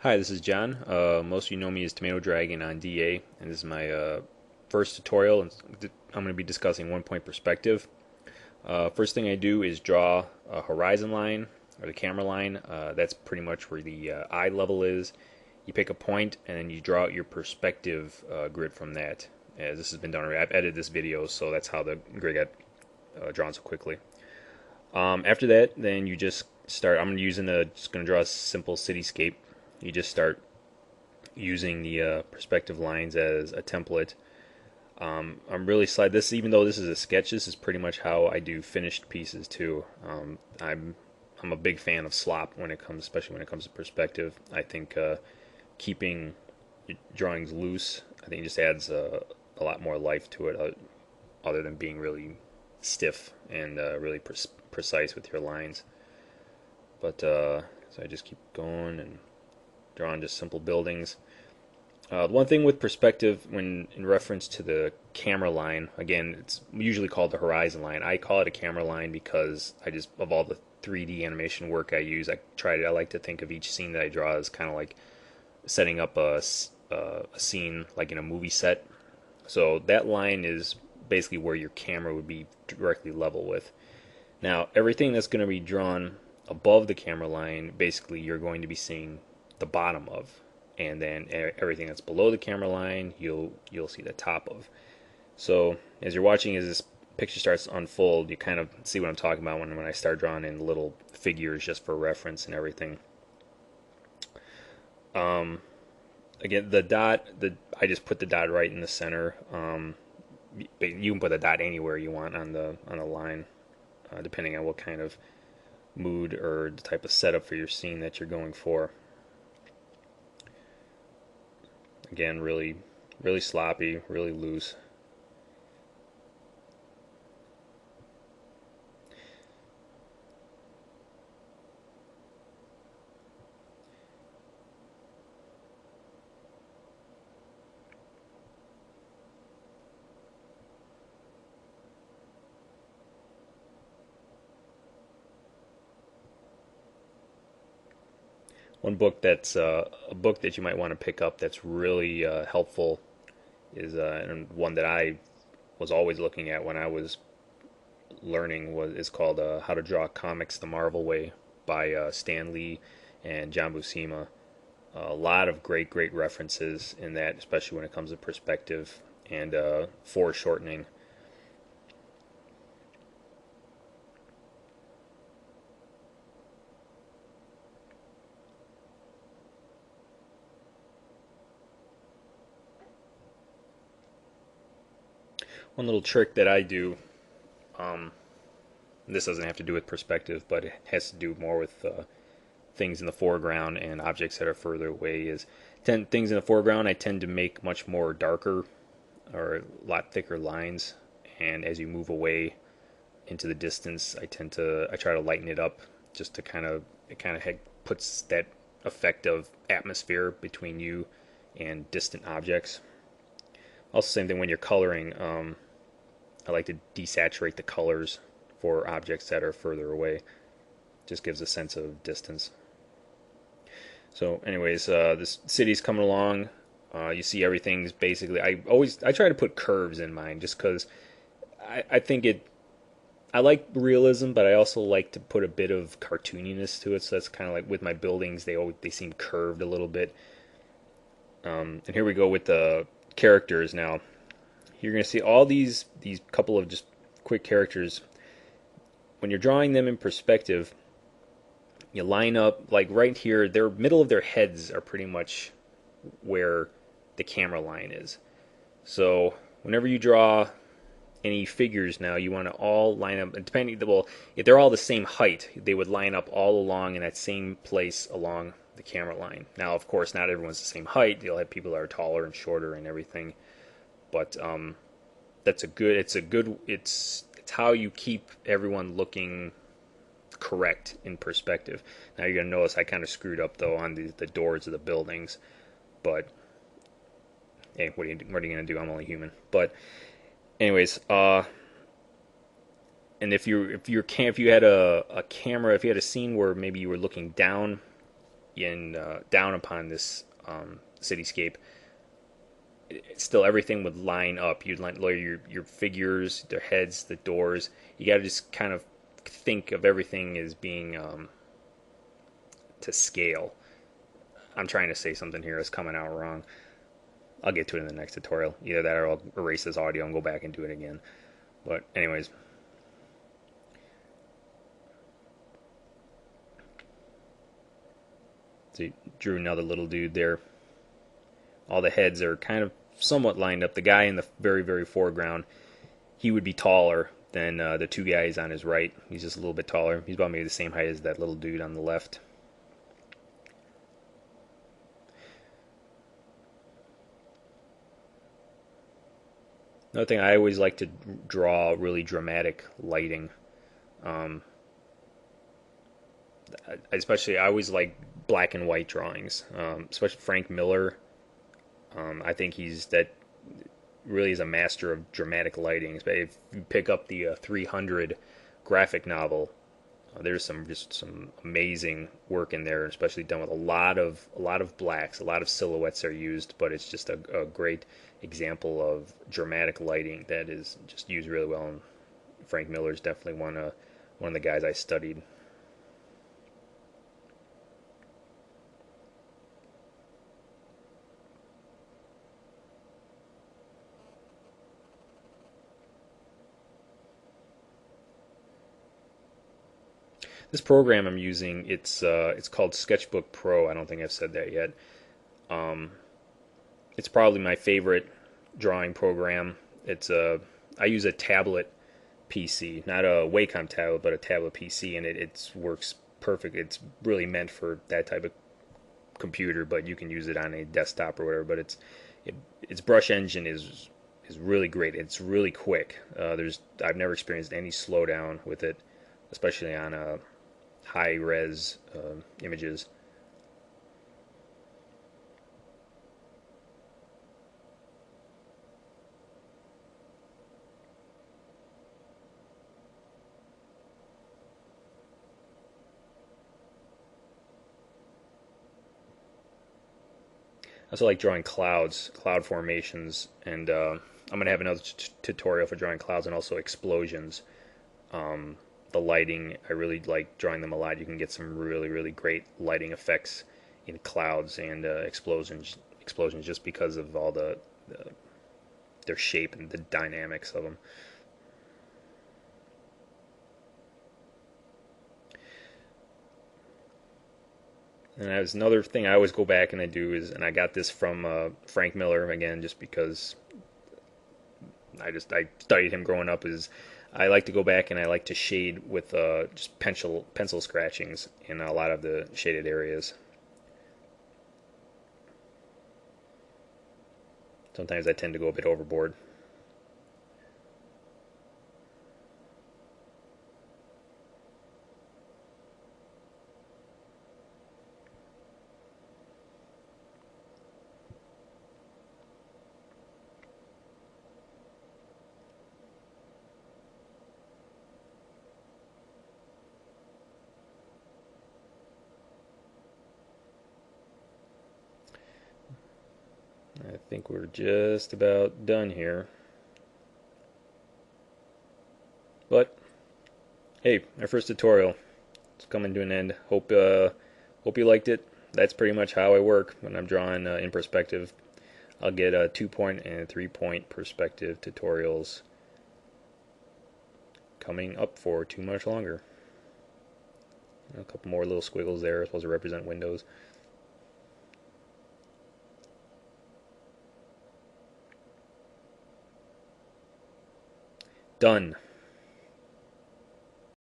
Hi, this is John. Most of you know me as Tomato Dragon on DA, and this is my first tutorial. And I'm going to be discussing one-point perspective. First thing I do is draw a horizon line, or the camera line. That's pretty much where the eye level is. You pick a point, and then you draw out your perspective grid from that. As this has been done already. I've edited this video, so that's how the grid got drawn so quickly. After that, then you just start. Just going to draw a simple cityscape. You just start using the perspective lines as a template. I'm really slide this, even though this is a sketch. This is pretty much how I do finished pieces too. I'm a big fan of slop when it comes, especially when it comes to perspective. I think keeping drawings loose, I think, just adds a lot more life to it, other than being really stiff and really precise with your lines. But so I just keep going and drawing just simple buildings. One thing with perspective, when in reference to the camera line, again, it's usually called the horizon line. I call it a camera line because of all the 3D animation work I use, I like to think of each scene that I draw as kind of like setting up a scene like in a movie set. So that line is basically where your camera would be directly level with. Now, everything that's going to be drawn above the camera line, basically you're going to be seeing the bottom of, and then everything that's below the camera line you'll see the top of. So as you're watching, as this picture starts to unfold, you kind of see what I'm talking about when I start drawing in little figures just for reference and everything. Again, I just put the dot right in the center. You can put the dot anywhere you want on the line, depending on what kind of mood or the type of setup for your scene that you're going for. Again, really, really sloppy, really loose. One book that's a book that you might want to pick up that's really helpful is and one that I was always looking at when I was learning is called How to Draw Comics the Marvel Way by Stan Lee and John Buscema. A lot of great references in that, especially when it comes to perspective and foreshortening. One little trick that I do, um, this doesn't have to do with perspective, but it has to do more with things in the foreground and objects that are further away, is things in the foreground I tend to make much more darker or a lot thicker lines, and as you move away into the distance, I try to lighten it up, just to kind of puts that effect of atmosphere between you and distant objects. Also, same thing when you're coloring. I like to desaturate the colors for objects that are further away. Just gives a sense of distance. So, anyways, this city's coming along. You see everything's basically. I try to put curves in mine, just because I think it. I like realism, but I also like to put a bit of cartooniness to it. So that's kind of like with my buildings. They seem curved a little bit. And here we go with the characters now. You're going to see all these couple of just quick characters. When you're drawing them in perspective, you line up like right here. Their middle of their heads are pretty much where the camera line is. So whenever you draw any figures now, you want to all line up. Well, if they're all the same height, they would line up all along in that same place along the camera line. Now, of course, not everyone's the same height. You'll have people that are taller and shorter and everything. But it's how you keep everyone looking correct in perspective. Now you're gonna notice I kind of screwed up though on the doors of the buildings, but hey, what are you gonna do? I'm only human. But anyways, and if you had a camera, if you had a scene where maybe you were looking down in down upon this cityscape, still everything would line up. You'd line your figures, their heads, the doors. You got to just kind of think of everything as being to scale. I'm trying to say something here that's coming out wrong. I'll get to it in the next tutorial. Either that or I'll erase this audio and go back and do it again. But anyways. So you drew another little dude there. All the heads are kind of somewhat lined up. The guy in the very, very foreground, he would be taller than the two guys on his right. He's just a little bit taller. He's about maybe the same height as that little dude on the left. Another thing, I always like to draw really dramatic lighting. Um, Especially, I always like black and white drawings. Especially Frank Miller. I think he's that really is a master of dramatic lighting. If you pick up the 300 graphic novel, there's some amazing work in there, especially done with a lot of blacks, a lot of silhouettes are used, but it's just a great example of dramatic lighting that is just used really well. And Frank Miller is definitely one of the guys I studied. This program I'm using, it's called Sketchbook Pro. I don't think I've said that yet. Um, it's probably my favorite drawing program. I use a tablet PC, not a Wacom tablet, but a tablet PC, and it works perfect. It's really meant for that type of computer, but you can use it on a desktop or whatever. But its brush engine is really great. It's really quick. I've never experienced any slowdown with it, especially on high res images. I also like drawing clouds, cloud formations, and I'm gonna have another tutorial for drawing clouds and also explosions. The lighting, I really like drawing them a lot. You can get some really, really great lighting effects in clouds and explosions just because of all their shape and the dynamics of them. And as another thing I always go back and I do is, and I got this from Frank Miller again, just because I studied him growing up. Is I like to go back and I like to shade with just pencil scratchings in a lot of the shaded areas. Sometimes I tend to go a bit overboard. I think we're just about done here. But hey, our first tutorial, it's coming to an end. Hope you liked it. That's pretty much how I work when I'm drawing in perspective. I'll get a 2-point and 3-point perspective tutorials coming up for too much longer. A couple more little squiggles there, supposed to represent windows. Done.